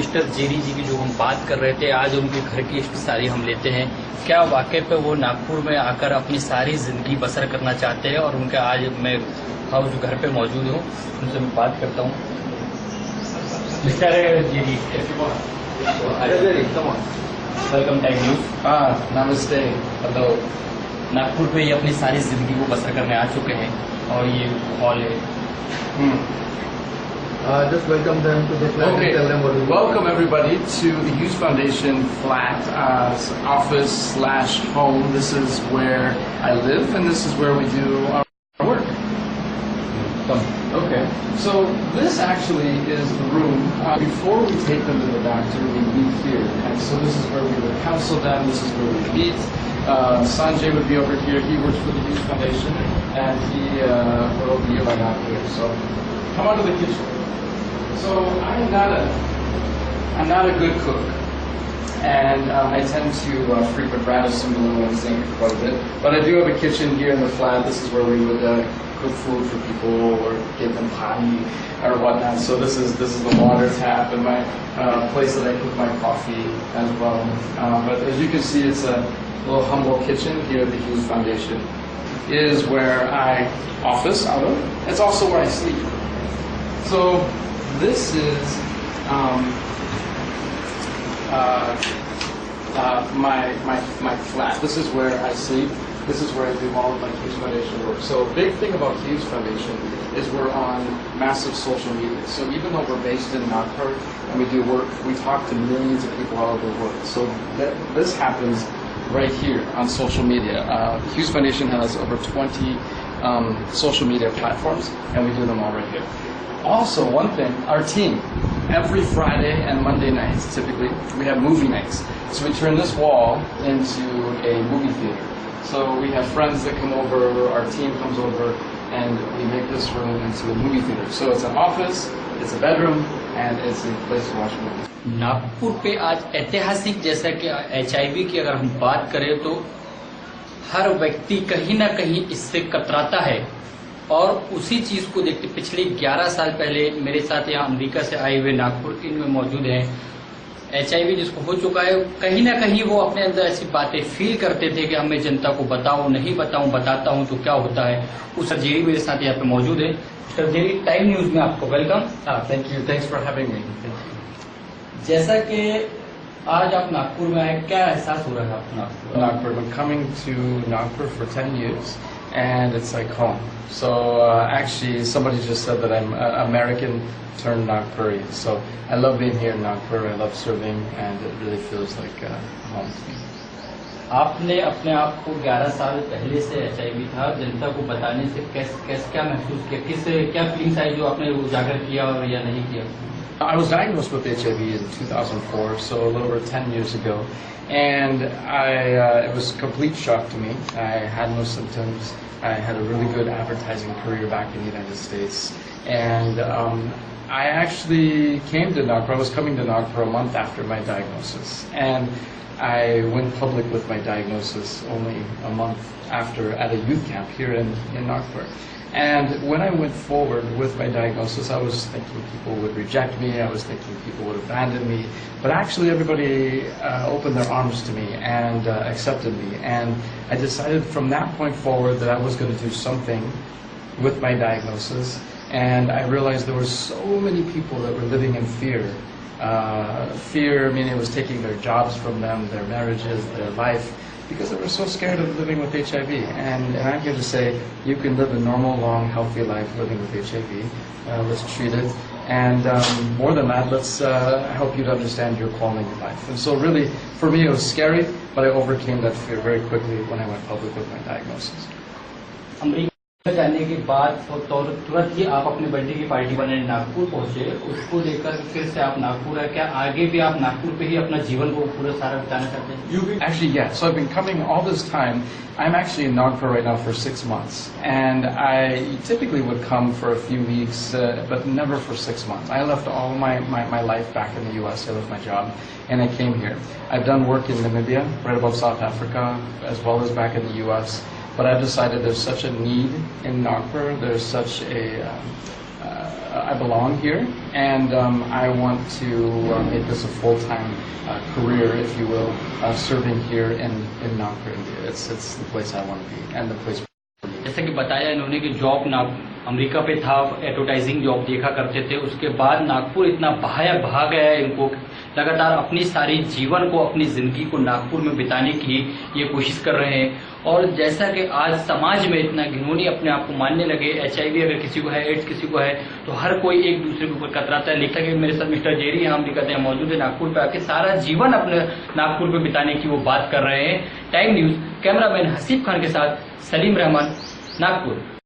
Mister Jerry जी की जो हम बात कर रहे थे, आज उनके घर की सारी हम लेते हैं। क्या वाकई पे वो नागपुर में आकर अपनी सारी जिंदगी बसर करना चाहते हैं? और उनके आज मैं हाउस घर पे मौजूद हूँ, उनसे मैं बात करता हूँ। Mister Jerry, welcome time news. नमस्ते। हेलो। नागपुर पे ये अपनी सारी जिंदगी को बसर करने आ चुके हैं और ये हॉल है। Just welcome them to the flat. Okay. Tell them what we Welcome everybody to the Hughes Foundation flat, office / home. This is where I live, and this is where we do our work. Okay. So this actually is the room. Before we take them to the doctor, we meet here, and so this is where we would counsel them. This is where we meet. Sanjay would be over here. He works for the Hughes Foundation, and he will over here by doctor. So come on to the kitchen. So I'm not a good cook, and I tend to frequent Radisson Blue and sink quite a bit. But I do have a kitchen here in the flat. This is where we would cook food for people or give them pani or whatnot. So this is the water tap and my place that I cook my coffee as well. But as you can see, it's a little humble kitchen here at the Hughes Foundation. It is where I office out of. It's also where I sleep. So this is my flat. This is where I sleep. This is where I do all of my Hughes Foundation work. So a big thing about Hughes Foundation is we're on massive social media. So even though we're based in Nagpur and we do work, we talk to millions of people all over the world. So this happens right here on social media. Hughes Foundation has over 20 social media platforms, and we do them all right here. Also, one thing, our team, every Friday and Monday nights, typically, we have movie nights. So we turn this wall into a movie theater. So we have friends that come over, our team comes over, and we make this room into a movie theater. So it's an office, it's a bedroom, and it's a place to watch movies. Nagpur पे आज ऐतिहासिक, जैसा कि HIV की अगर हम बात करें तो हर व्यक्ति कहीं ना कहीं इससे कतराता है, और उसी चीज को देखते पिछले 11 साल पहले मेरे साथ यहाँ अमेरिका से आए हुए नागपुर इनमें मौजूद हैं। HIV जिसको हो चुका है, कहीं ना कहीं वो अपने अंदर ऐसी बातें फील करते थे कि हमें जनता को बताऊं, नहीं बताऊं, बताता हूं तो क्या होता है। उस जेरी मेरे साथ यहाँ पे मौजूद है। सर जेरी, टाइम न्यूज में आपको welcome. Thank you. Thanks for having me. जैसा कि आज आप नागपुर में आए, क्या एहसास हो रहा है आपको? Nagpur. I've been coming to Nagpur for 10 years, and it's like home. So actually, somebody just said that I'm American turned Nagpuri. So I love being here in Nagpur. I love serving, and it really feels like home to me. आपने अपने आप को 11 साल पहले से HIV था, जनता को बताने से क्या महसूस किया, क्या फीलिंग्स आई जो आपने उजागर किया और या नहीं किया? I was diagnosed with HIV in 2004, so a little over 10 years ago, and it was a complete shock to me. I had no symptoms. I had a really good advertising career back in the United States, and I actually came to Nagpur. I was coming to Nagpur a month after my diagnosis, and I went public with my diagnosis only a month after at a youth camp here in Nagpur. And when I went forward with my diagnosis, I was thinking people would reject me, I was thinking people would abandon me, but actually everybody opened their arms to me and accepted me. And I decided from that point forward that I was going to do something with my diagnosis, and I realized there were so many people that were living in fear. Fear meaning it was taking their jobs from them, their marriages, their life, because they were so scared of living with HIV. And I'm here to say you can live a normal, long, healthy life living with HIV. Let's treat it. And more than that, let's help you to understand your quality of life. And so really, for me, it was scary, but I overcame that fear very quickly when I went public with my diagnosis. America जाने के बाद तुरंत ही आप अपने birthday की party बनाने नागपुर पहुंचे, उसको लेकर फिर से आप नागपुर आए। क्या आगे भी आप नागपुर पे ही अपना जीवन को पूरा सारा बिताना चाहते हैं? Actually, yeah. So I've been coming all this time. I'm actually in Nagpur right now for 6 months, and I typically would come for a few weeks, but never for 6 months. I left all my life back in the U.S. I left my job, and I came here. I've done work in Namibia, right above South Africa, as well as back in the U.S., but I've decided there's such a need in Nagpur, there's such a I belong here, and I want to make this a full-time career, if you will, serving here in Nagpur, India. It's the place I want to be, and the place. जैसे कि बताया इन्होंने कि job ना America पे था, advertising job देखा करते थे, उसके बाद नागपुर इतना भा गया है इनको, लगातार अपनी सारी जीवन को, अपनी जिंदगी को नागपुर में बिताने की ये कोशिश कर रहे हैं। और जैसा कि आज समाज में इतना घिनौनी अपने आप को मानने लगे, HIV अगर किसी को है, एड्स किसी को है, तो हर कोई एक दूसरे के ऊपर कतराता है। लेखक है मेरे साथ मिस्टर जेरी यहाँ अमेरिका में मौजूद है, नागपुर पे आके सारा जीवन अपने नागपुर पे बिताने की वो बात कर रहे हैं। Time news cameraman Haseeb Khan के साथ सलीम रहमान, नागपुर।